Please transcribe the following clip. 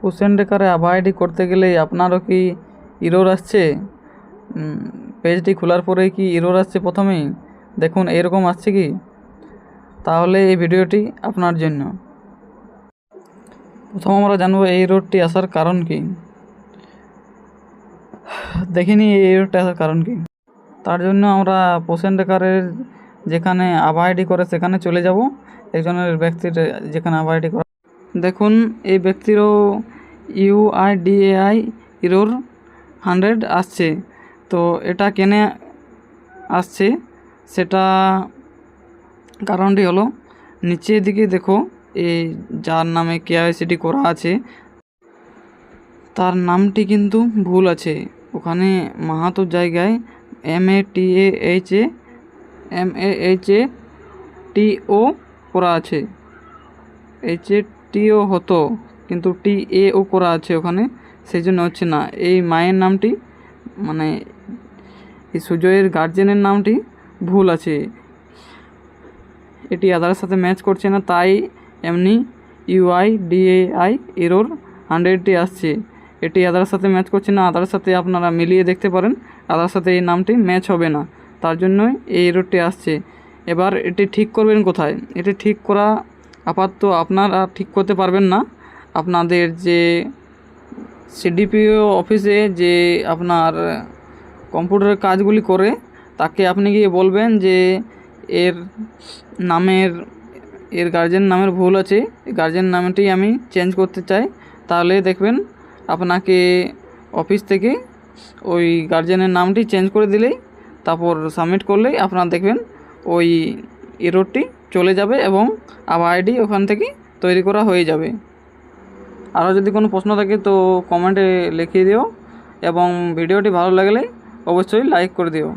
Question রেকারে আভা ID করতে গেলে আপনারও কি ইরর আসছে? পেজটি খোলার পরেই কি ইরর আসছে? প্রথমেই দেখুন এরকম আসছে কি, তাহলে এই ভিডিওটি আপনার জন্য। প্রথম আমরা জানবো এই ইররটি আসার কারণ কি। দেখিনি এই ইররটি আসার কারণ কি। তার জন্য আমরা কোশ্চেন রেকারের যেখানে আভা আইডি করে সেখানে চলে যাব। একজনের ব্যক্তির যেখানে আভা আইডি করা, দেখুন এই ব্যক্তিরও UIDAI ইরর 100 আসছে। তো এটা কেনে আসছে সেটা কারণটি হলো, নিচের দিকে দেখো এই যার নামে KYC করা আছে তার নামটি কিন্তু ভুল আছে। ওখানে মাহাতোর জায়গায় MAHATO করা আছে। HATO হতো কিন্তু TAO করা আছে ওখানে, সেই জন্য হচ্ছে না। এই মায়ের নামটি মানে এই সুজয়ের গার্জেনের নামটি ভুল আছে, এটি আধারের সাথে ম্যাচ করছে না, তাই এমনি UIDAI এরর 100টি আসছে। এটি আধারের সাথে ম্যাচ করছে না। আধারের সাথে আপনারা মিলিয়ে দেখতে পারেন, আধারের সাথে এই নামটি ম্যাচ হবে না, তার জন্যই এই এররটি আসছে। এবার এটি ঠিক করবেন কোথায়? এটি ঠিক করা আপাতত আপনারা ঠিক করতে পারবেন না। আপনাদের যে CDPO অফিসে যে আপনার কম্পিউটারের কাজগুলি করে তাকে আপনি গিয়ে বলবেন যে এর নামের এর গার্জেন নামের ভুল আছে, গার্জেন নামটি আমি চেঞ্জ করতে চাই। তাহলে দেখবেন আপনাকে অফিস থেকে ওই গার্জেনের নামটি চেঞ্জ করে দিলেই, তারপর সাবমিট করলেই আপনারা দেখবেন ওই এররটি চলে যাবে এবং আভা আইডি ওখান থেকে তৈরি করা হয়ে যাবে। আরও যদি কোনো প্রশ্ন থাকে তো কমেন্টে লিখিয়ে দিও এবং ভিডিওটি ভালো লাগলে অবশ্যই লাইক করে দিও।